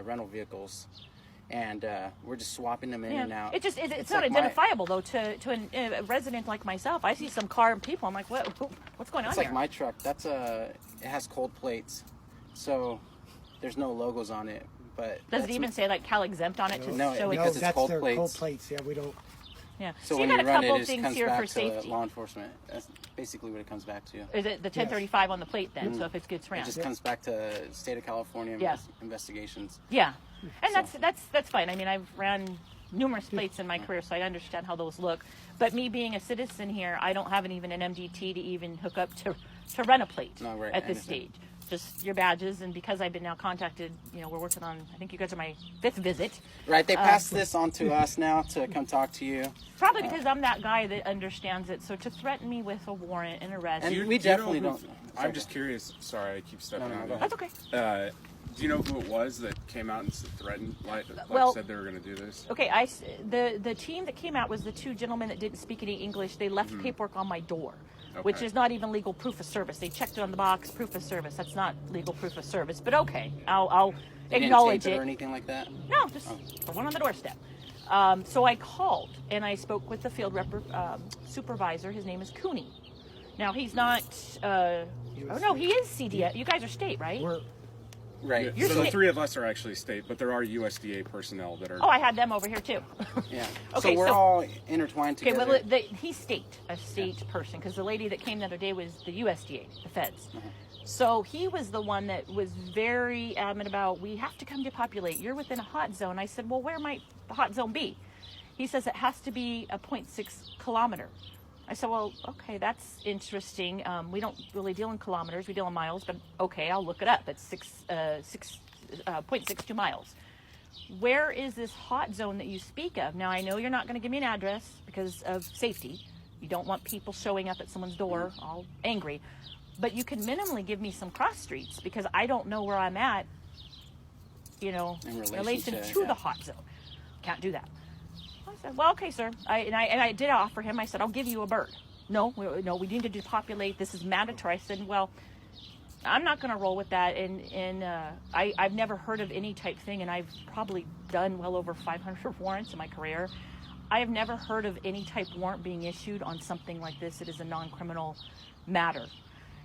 rental vehicles, and we're just swapping them in and out. It's not like identifiable though to a resident like myself. I see some car and people. I'm like, what's going on It's here? like my truck. It has cold plates, so there's no logos on it. But does it even say like Cal exempt on it to show because it's it's cold their plates. cold plates. Yeah, we don't. Yeah. So you when got you a run couple it, it things comes here back for to safety. law enforcement. That's basically what it comes back to. Is it the 1035 on the plate then? So if it gets ran, It just comes back to state of California investigations. Yeah, and that's fine. I mean, I've ran numerous plates in my career, so I understand how those look. But me being a citizen here, I don't have even an MDT to even hook up to run a plate at this stage. Just your badges, and because I've been now contacted, we're working on, I think you guys are my 5th visit. Right, they passed this on to us now to come talk to you. Probably because I'm that guy that understands it, so to threaten me with a warrant and arrest. And we definitely don't. I'm just curious, sorry I keep stepping on. That's okay. Do you know who it was that came out and threatened, said they were going to do this? Okay, the team that came out was the 2 gentlemen that didn't speak any English. They left paperwork on my door. Okay. Which is not even legal proof of service. They checked it on the box, proof of service. That's not legal proof of service, but okay, I'll acknowledge it. Or anything like that? No, just the one on the doorstep. So I called and I spoke with the field supervisor. His name is Cooney. Now he's not. He is CDF. You guys are state, right? Right. Yeah, so the 3 of us are actually state, but there are USDA personnel that are... Oh, I had them over here too. Yeah. Okay, so we're all intertwined together. Okay, well, he's a state person, because the lady that came the other day was the USDA, the feds. So he was the one that was very adamant about, we have to come depopulate. You're within a hot zone. I said, well, where might the hot zone be? He says it has to be a 0.6 kilometer. I said, well, okay, that's interesting. We don't really deal in kilometers. We deal in miles, but okay, I'll look it up. It's 0.62 miles. Where is this hot zone that you speak of? Now, I know you're not going to give me an address because of safety. You don't want people showing up at someone's door all angry. But you can minimally give me some cross streets, because I don't know where I'm at, in relation to the hot zone. Can't do that. I said, well, okay, sir. I did offer him. I said, I'll give you a bird. No, we need to depopulate. This is mandatory. I said, well, I'm not going to roll with that. And I've never heard of any type thing, and I've probably done well over 500 warrants in my career. I have never heard of any type warrant being issued on something like this. It is a non-criminal matter.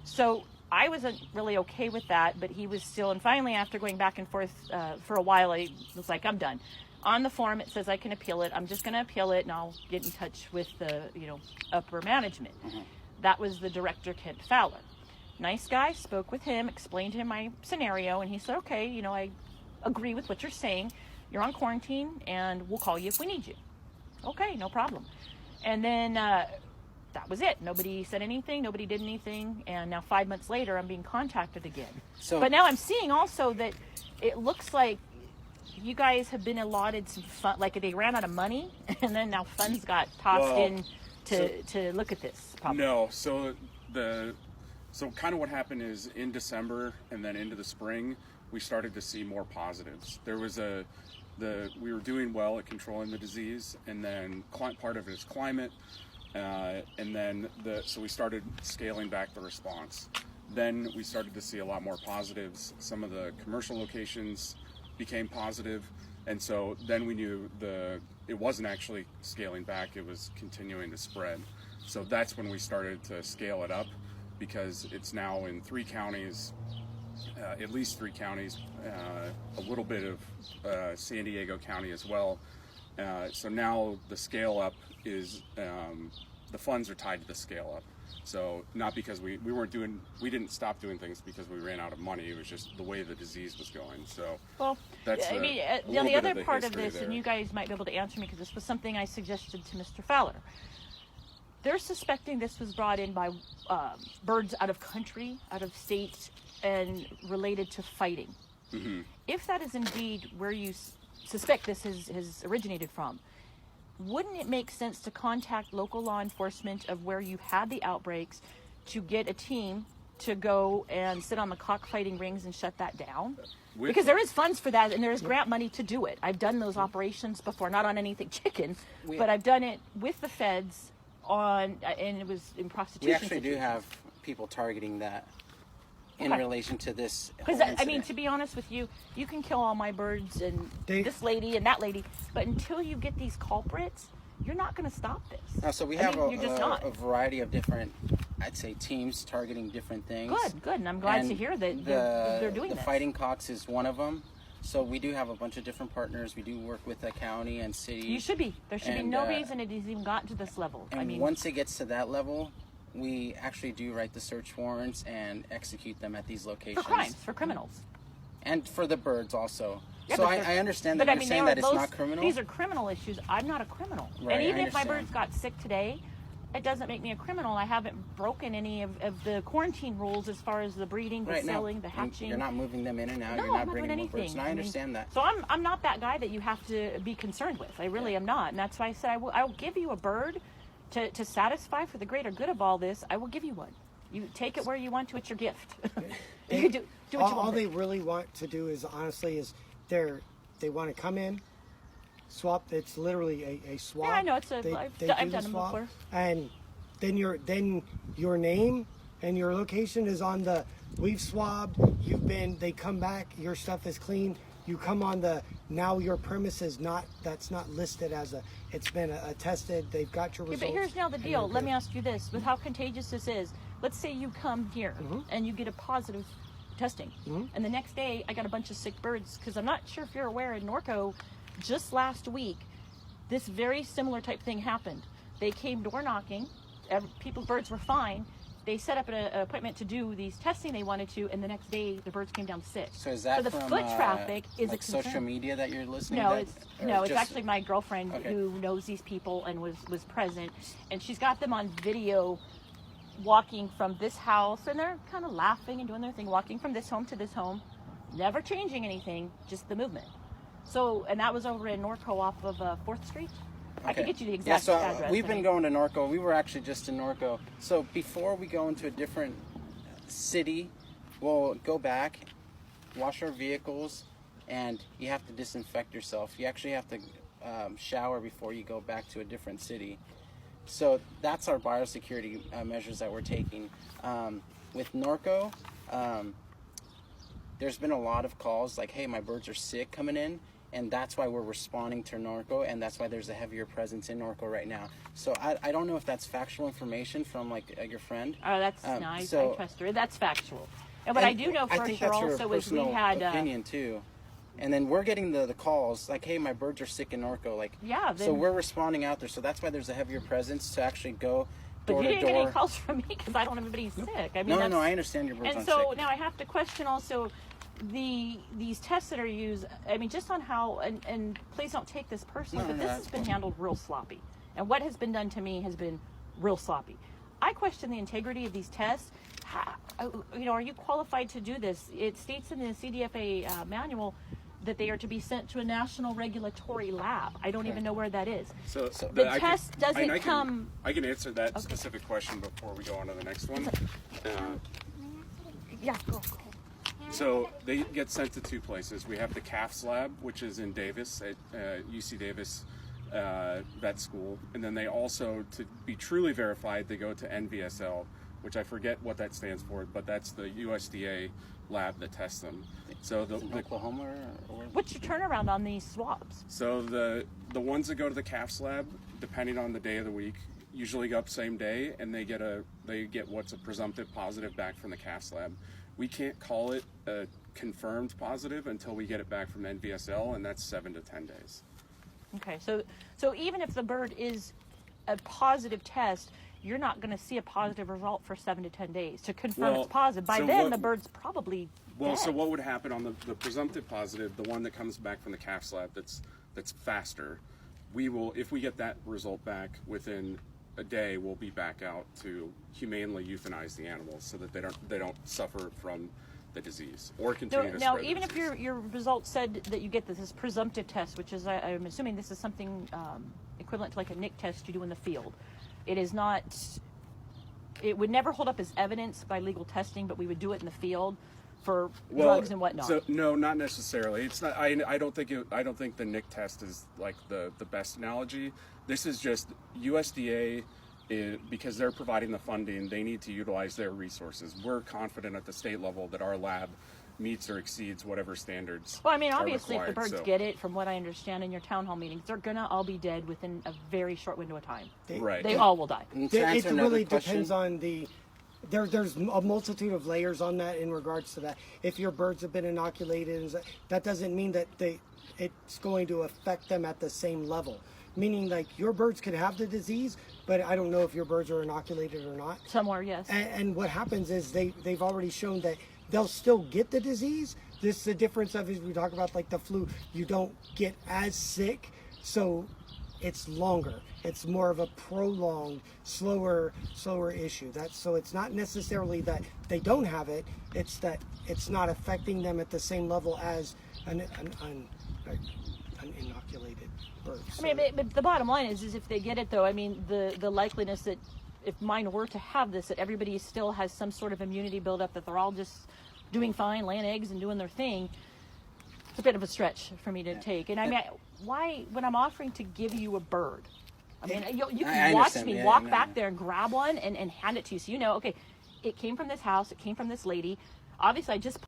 So I wasn't really okay with that, but he was still. And finally, after going back and forth for a while, I was like, I'm done. On the form, it says I can appeal it. I'm just going to appeal it, and I'll get in touch with the, upper management. That was the director, Kent Fowler. Nice guy, spoke with him, explained to him my scenario, and he said, okay, I agree with what you're saying. You're on quarantine, and we'll call you if we need you. Okay, no problem. And then that was it. Nobody said anything. Nobody did anything. And now 5 months later, I'm being contacted again. But now I'm seeing also that it looks like you guys have been allotted some fun, like they ran out of money, and then now funds got tossed in to look at this problem. No, so kind of what happened is in December and then into the spring, we started to see more positives. There was we were doing well at controlling the disease, and then part of it is climate, and then so we started scaling back the response. Then we started to see a lot more positives. Some of the commercial locations became positive, and so then we knew it wasn't actually scaling back, it was continuing to spread. So that's when we started to scale it up, because it's now in 3 counties, at least 3 counties, a little bit of San Diego County as well. So now the scale up is, the funds are tied to the scale up. So not because we didn't stop doing things because we ran out of money. It was just the way the disease was going. So that's the other part of this, and you guys might be able to answer me because this was something I suggested to Mr. Fowler. They're suspecting this was brought in by birds out of country, out of state, and related to fighting. Mm-hmm. If that is indeed where you suspect this has originated from, wouldn't it make sense to contact local law enforcement of where you had the outbreaks to get a team to go and sit on the cockfighting rings and shut that down? Because there is funds for that, and there is grant money to do it. I've done those operations before, not on anything chicken, but I've done it with the feds and it was in prostitution. We actually do have people targeting that in Okay. relation to this. Because whole I mean, incident. to be honest with you, you can kill all my birds and They- this lady and that lady, but until you get these culprits, you're not going to stop this. So we I have mean, you're just not. a variety of different, I'd say, teams targeting different things. Good, and I'm glad to And hear that they're doing the this. Fighting Cocks is one of them. So we do have a bunch of different partners. We do work with the county and city. You should be. There should be And, no reason it has even gotten to this level. And I mean, once it gets to that level, we actually do write the search warrants and execute them at these locations. for crimes, for criminals. And for the birds also. Yeah, so but they're- I understand but that I you're mean, saying they are that it's both- not criminal. These are criminal issues. I'm not a criminal. Right, and even I if my understand. birds got sick today, it doesn't make me a criminal. I haven't broken any of the quarantine rules as far as the breeding, the right now, selling, the hatching. you're not moving them in and out. No, you're not I'm not bringing doing more birds. anything. And I mean, understand that. So I'm not that guy that you have to be concerned with. I really am not. And that's why I said I will give you a bird to satisfy for the greater good of all this. I will give you one. You take it where you want to. It's your gift. You do what you all want. they really want to do is honestly is they want to come in, swap. It's literally a swap. Yeah, I know, it's a- They I've do done the them swap, before. and then your name and your location is on the. We've swabbed. You've been. They come back. Your stuff is clean. You come on the. Now your premise is not. That's not listed as a. It's been attested. They've got your Yeah, results. but here's now the and deal. you're Let me good. ask you this: with how contagious this is, let's say you come here Mm-hmm. and you get a positive testing, and the next day I got a bunch of sick birds. Because I'm not sure if you're aware, in Norco, just last week, this very similar type thing happened. They came door knocking. People's birds were fine. They set up an appointment to do these testing they wanted to, and the next day the birds came down sick. So is that the from foot traffic is like a concern. social media that you're listening No, to? it's Or no, it's just- actually my girlfriend Okay. who knows these people and was present, and she's got them on video, walking from this house, and they're kind of laughing and doing their thing, walking from this home to this home, never changing anything, just the movement. So, and that was over in Norco off of 4th Street. I can Okay. get you the Yeah, exact so address. we've I been mean, going to Norco. We were actually just in Norco. So before we go into a different city, we'll go back, wash our vehicles, and you have to disinfect yourself. You actually have to shower before you go back to a different city. So that's our biosecurity measures that we're taking. With Norco, there's been a lot of calls like, hey, my birds are sick coming in. And that's why we're responding to Norco, and that's why there's a heavier presence in Norco right now. So I don't know if that's factual information from like your friend. Oh, that's nice. so- I trust her. That's factual. And what I do know for I think sure that's your also is we personal had. opinion too. And then we're getting the calls like, hey, my birds are sick in Norco. Like, Yeah, so then- we're responding out there. So that's why there's a heavier presence to actually go But door you to didn't get any door. calls from me because I don't have anybody sick. I mean, No, that's, I understand your birds And aren't so sick. now I have to question also these tests that are used. I mean, just on how and please don't take this personally, No, but no, this that's has been fine. handled real sloppy. And what has been done to me has been real sloppy. I question the integrity of these tests. Are you qualified to do this? It states in the CDFA manual that they are to be sent to a national regulatory lab. I don't even know where that is. So, The test doesn't I come. I can answer that specific question before we go on to the next one. Yeah, go. So they get sent to two places. We have the CAFS lab, which is in Davis at UC Davis vet school, and then they also, to be truly verified, they go to NVSL, which I forget what that stands for, but that's the USDA lab that tests them. So In Oklahoma or What's your turnaround on these swabs? So the ones that go to the CAFS lab, depending on the day of the week, usually go up same day, and they get what's a presumptive positive back from the CAFS lab. We can't call it a confirmed positive until we get it back from NVSL, and that's 7 to 10 days. Okay, so even if the bird is a positive test, you're not going to see a positive result for 7 to 10 days to confirm Well, it's positive. By so then, what- the bird's probably Well, dead. so what would happen on the presumptive positive, the one that comes back from the CAFS lab that's faster, we will, if we get that result back within a day, we'll be back out to humanely euthanize the animals so that they don't suffer from the disease or continue to Now, spread the even if disease. your results said that you get this presumptive test, which is, I'm assuming this is something equivalent to like a NIC test you do in the field. It is not, it would never hold up as evidence by legal testing, but we would do it in the field for drugs and whatnot. So no, not necessarily. It's not. I don't think the NIC test is like the best analogy. This is just USDA because they're providing the funding, they need to utilize their resources. We're confident at the state level that our lab meets or exceeds whatever standards. Well, I mean, are obviously, if the required, birds so- get it, from what I understand in your town hall meetings, they're gonna all be dead within a very short window of time. Right. They all will die. And to It answer another really question, depends on there's a multitude of layers on that in regards to that. If your birds have been inoculated, that doesn't mean that it's going to affect them at the same level. Meaning, like, your birds could have the disease, but I don't know if your birds are inoculated or not. Somewhere, yes. And what happens is they've already shown that they'll still get the disease. This is the difference of, as we talk about, like the flu, you don't get as sick, so it's longer. It's more of a prolonged, slower issue. So it's not necessarily that they don't have it. It's that it's not affecting them at the same level as an inoculated bird. I mean, but the bottom line is if they get it, though, I mean, the likeliness that if mine were to have this, that everybody still has some sort of immunity buildup, that they're all just doing fine, laying eggs and doing their thing, it's a bit of a stretch for me to take. And I mean, why, when I'm offering to give you a bird, I mean, you I can watch understand. me Yeah, walk no, back no. there and grab one and hand it to you, so you know, okay, it came from this house, it came from this lady. Obviously, I just